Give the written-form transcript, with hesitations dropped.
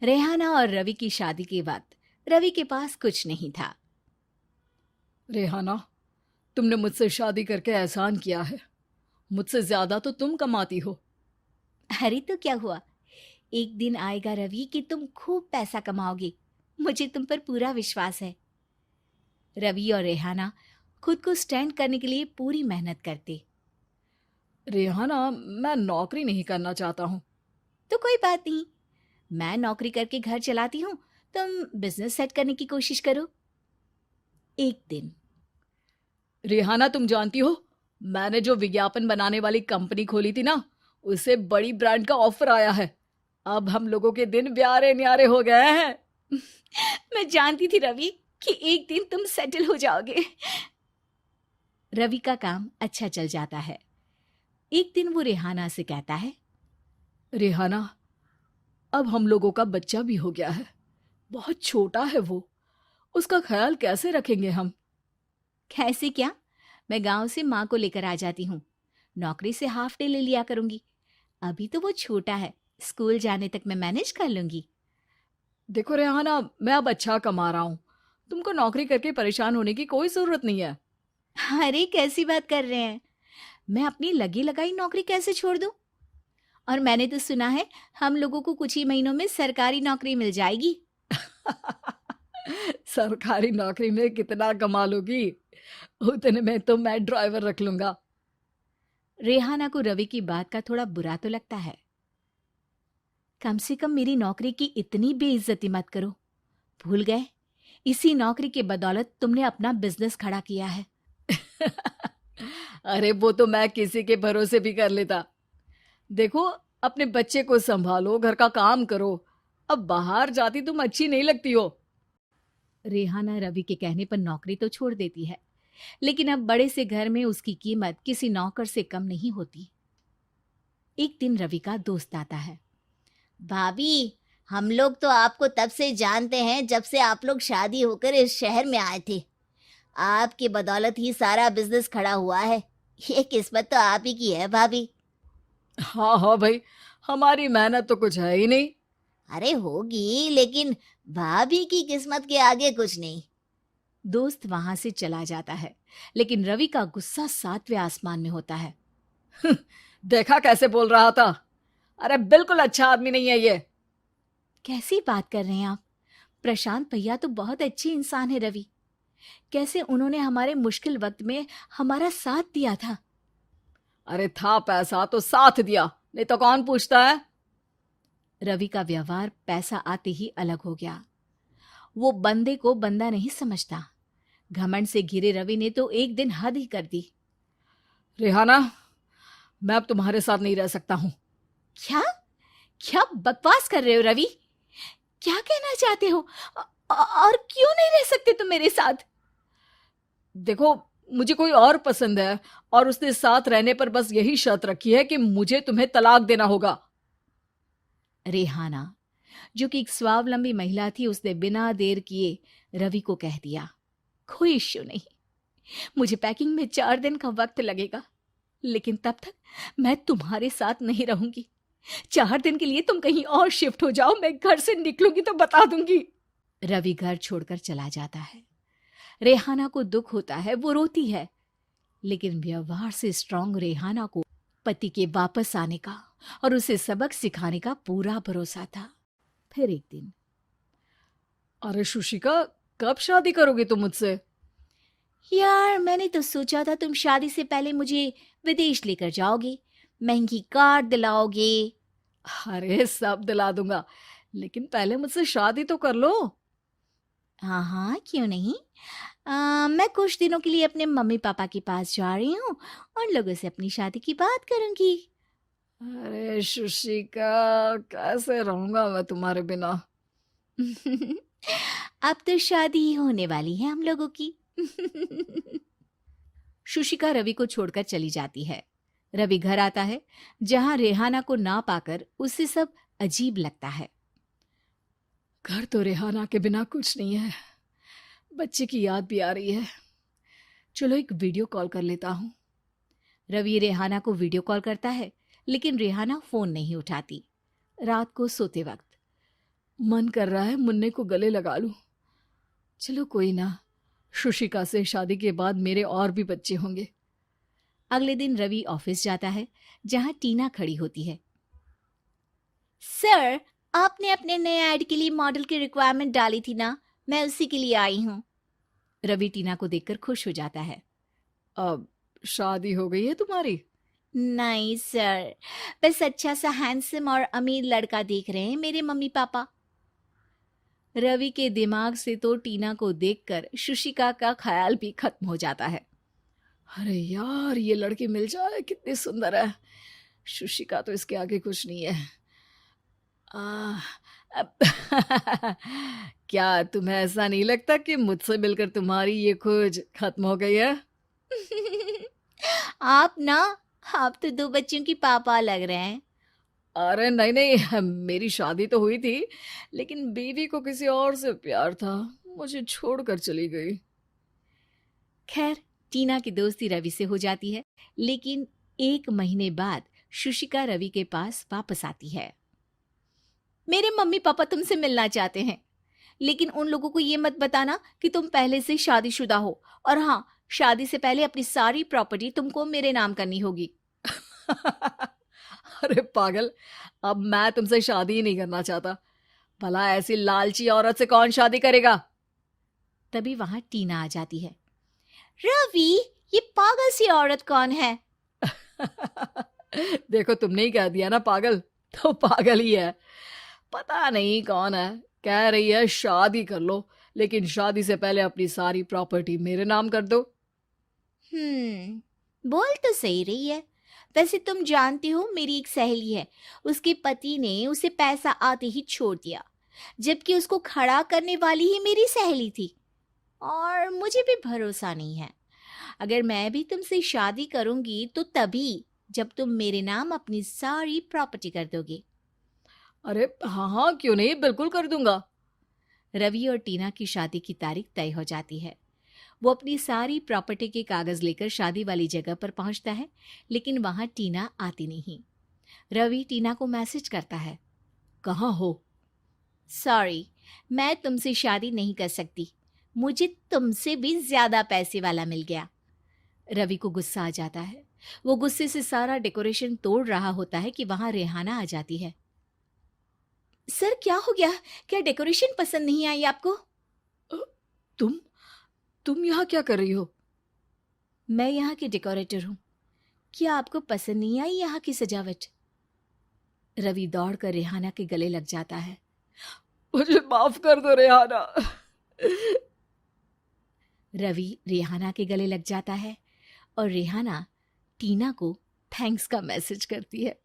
रेहाना और रवि की शादी के वक्त रवि के पास कुछ नहीं था। रेहाना, तुमने मुझसे शादी करके एहसान किया है। मुझसे ज्यादा तो तुम कमाती हो। अरे तो क्या हुआ, एक दिन आएगा रवि कि तुम खूब पैसा कमाओगे। मुझे तुम पर पूरा विश्वास है। रवि और रेहाना खुद को स्टैंड करने के लिए पूरी मेहनत करते। रेहाना, मैं नौकरी नहीं करना चाहता हूँ। तो कोई बात नहीं, मैं नौकरी करके घर चलाती हूँ, तुम बिजनेस सेट करने की कोशिश करो। एक दिन रेहाना, तुम जानती हो, मैंने जो विज्ञापन बनाने वाली कंपनी खोली थी ना, उसे बड़ी ब्रांड का ऑफर आया है। अब हम लोगों के दिन ब्यारे न्यारे हो गए हैं। मैं जानती थी रवि कि एक दिन तुम सेटल हो जाओगे। रवि का काम अच्छा चल जाता है। एक दिन वो रेहाना से कहता है, रेहाना, अब हम लोगों का बच्चा भी हो गया है। बहुत छोटा है वो। उसका ख्याल कैसे रखेंगे हम? कैसे क्या, मैं गांव से माँ को लेकर आ जाती हूँ। नौकरी से हाफ डे ले लिया करूंगी। अभी तो वो छोटा है, स्कूल जाने तक मैं मैनेज कर लूंगी। देखो रेहाना, मैं अब अच्छा कमा रहा हूँ। तुमको नौकरी करके परेशान होने की कोई जरूरत नहीं है। अरे कैसी बात कर रहे हैं, मैं अपनी लगी लगाई नौकरी कैसे छोड़ दूं? और मैंने तो सुना है हम लोगों को कुछ ही महीनों में सरकारी नौकरी मिल जाएगी। सरकारी नौकरी में कितना कमा लोगी? उतने में तो मैं ड्राइवर रख लूंगा। रेहाना को रवि की बात का थोड़ा बुरा तो लगता है। कम से कम मेरी नौकरी की इतनी बेइज्जती मत करो। भूल गए, इसी नौकरी के बदौलत तुमने अपना बिजनेस खड़ा किया है। अरे वो तो मैं किसी के भरोसे भी कर लेता। देखो, अपने बच्चे को संभालो, घर का काम करो। अब बाहर जाती तुम अच्छी नहीं लगती हो। रेहाना रवि के कहने पर नौकरी तो छोड़ देती है, लेकिन अब बड़े से घर में उसकी कीमत किसी नौकर से कम नहीं होती। एक दिन रवि का दोस्त आता है। भाभी, हम लोग तो आपको तब से जानते हैं जब से आप लोग शादी होकर इस शहर में आए थे। आपकी बदौलत ही सारा बिजनेस खड़ा हुआ है। ये किस्मत तो आप ही की है भाभी। हाँ हाँ भाई, हमारी मेहनत तो कुछ है ही नहीं। अरे होगी, लेकिन भाभी की किस्मत के आगे कुछ नहीं। दोस्त वहां से चला जाता है, लेकिन रवि का गुस्सा सातवें आसमान में होता है। देखा कैसे बोल रहा था? अरे बिल्कुल अच्छा आदमी नहीं है ये। कैसी बात कर रहे हैं आप? प्रशांत भैया तो बहुत अच्छे इंसान है रवि। कैसे उन्होंने हमारे मुश्किल वक्त में हमारा साथ दिया था। अरे था पैसा तो साथ दिया, नहीं तो कौन पूछता है? रवि का व्यवहार पैसा आते ही अलग हो गया। वो बंदे को बंदा नहीं समझता। घमंड से घिरे रवि ने तो एक दिन हद ही कर दी। रेहाना, मैं अब तुम्हारे साथ नहीं रह सकता हूँ। क्या क्या बकवास कर रहे हो रवि? क्या कहना चाहते हो? और क्यों नहीं रह सकते तुम मेरे साथ? देखो, मुझे कोई और पसंद है, और उसने साथ रहने पर बस यही शर्त रखी है कि मुझे तुम्हें तलाक देना होगा। रेहाना, जो कि एक स्वावलंबी महिला थी, उसने बिना देर किए रवि को कह दिया, कोई इश्यू नहीं, मुझे पैकिंग में 4 दिन का वक्त लगेगा, लेकिन तब तक मैं तुम्हारे साथ नहीं रहूंगी। 4 दिन के लिए तुम कहीं और शिफ्ट हो जाओ, मैं घर से निकलूंगी तो बता दूंगी। रवि घर छोड़कर चला जाता है। रेहाना को दुख होता है, वो रोती है, लेकिन व्यवहार से स्ट्रांग रेहाना को पति के वापस आने का और उसे सबक सिखाने का पूरा भरोसा था। फिर एक दिन, अरे शुशिका, कब शादी करोगे तुम मुझसे? यार मैंने तो सोचा था तुम शादी से पहले मुझे विदेश लेकर जाओगे, महंगी कार दिलाओगे। अरे सब दिला दूंगा, लेकिन पहले मुझसे शादी तो कर लो। हाँ हाँ, क्यों नहीं। मैं कुछ दिनों के लिए अपने मम्मी पापा के पास जा रही हूँ और लोगों से अपनी शादी की बात करूंगी। अरे शुशिका, कैसे रहूंगा मैं तुम्हारे बिना? अब तो शादी ही होने वाली है हम लोगों की। शुशिका रवि को छोड़कर चली जाती है। रवि घर आता है, जहां रेहाना को ना पाकर उसे सब अजीब लगता है। घर तो रेहाना के बिना कुछ नहीं है। बच्चे की याद भी आ रही है। चलो एक वीडियो कॉल कर लेता हूँ। रवि रेहाना को वीडियो कॉल करता है, लेकिन रेहाना फोन नहीं उठाती। रात को सोते वक्त मन कर रहा है मुन्ने को गले लगा लूं। चलो कोई ना, शुशिका से शादी के बाद मेरे और भी बच्चे होंगे। अगले दिन रवि ऑफिस जाता है, जहां टीना खड़ी होती है। सर, आपने अपने नए ऐड के लिए मॉडल की रिक्वायरमेंट डाली थी ना, मैं उसी के लिए आई हूँ। रवि टीना को देखकर खुश हो जाता है। अब शादी हो गई है तुम्हारी? नहीं सर, बस अच्छा सा हैंडसम और अमीर लड़का देख रहे हैं मेरे मम्मी पापा। रवि के दिमाग से तो टीना को देखकर शुशिका का ख्याल भी खत्म हो जाता है। अरे यार, ये लड़की मिल जाए कितनी सुंदर है। शुशिका तो इसके आगे कुछ नहीं है। आ, अब क्या तुम्हें ऐसा नहीं लगता कि मुझसे मिलकर तुम्हारी ये खोज खत्म हो गई है? आप ना, आप तो 2 बच्चों की पापा लग रहे हैं। अरे नहीं नहीं, मेरी शादी तो हुई थी, लेकिन बीवी को किसी और से प्यार था, मुझे छोड़कर चली गई। खैर, टीना की दोस्ती रवि से हो जाती है, लेकिन 1 महीने बाद शुशिका रवि के पास वापस आती है। मेरे मम्मी पापा तुमसे मिलना चाहते हैं, लेकिन उन लोगों को ये मत बताना कि तुम पहले से शादीशुदा हो, और हाँ, शादी से पहले अपनी सारी प्रॉपर्टी तुमको मेरे नाम करनी होगी। अरे पागल, अब मैं तुमसे शादी ही नहीं करना चाहता। भला ऐसी लालची औरत से कौन शादी करेगा? तभी वहां टीना आ जाती है। रवि, ये पागल सी औरत कौन है? देखो, तुमने ही कह दिया ना पागल, तो पागल ही है। पता नहीं कौन है, कह रही है शादी कर लो, लेकिन शादी से पहले अपनी सारी प्रॉपर्टी मेरे नाम कर दो। बोल तो सही रही है। वैसे तुम जानती हो, मेरी एक सहेली है, उसके पति ने उसे पैसा आते ही छोड़ दिया, जबकि उसको खड़ा करने वाली ही मेरी सहेली थी। और मुझे भी भरोसा नहीं है। अगर मैं भी तुमसे शादी करूंगी तो तभी, जब तुम मेरे नाम अपनी सारी प्रॉपर्टी कर दोगे। अरे हाँ हाँ, क्यों नहीं, बिल्कुल कर दूंगा। रवि और टीना की शादी की तारीख तय हो जाती है। वो अपनी सारी प्रॉपर्टी के कागज लेकर शादी वाली जगह पर पहुंचता है, लेकिन वहां टीना आती नहीं। रवि टीना को मैसेज करता है। कहाँ हो? सॉरी, मैं तुमसे शादी नहीं कर सकती, मुझे तुमसे भी ज्यादा पैसे वाला मिल गया। रवि को गुस्सा आ जाता है। वो गुस्से से सारा डेकोरेशन तोड़ रहा होता है कि वहां रेहाना आ जाती है। सर, क्या हो गया? क्या डेकोरेशन पसंद नहीं आई आपको? अ, तुम यहाँ क्या कर रही हो? मैं यहाँ की डेकोरेटर हूँ। क्या आपको पसंद नहीं आई यहाँ की सजावट? रवि दौड़कर रेहाना के गले लग जाता है। मुझे माफ कर दो रेहाना। रवि रेहाना के गले लग जाता है और रेहाना टीना को थैंक्स का मैसेज करती है।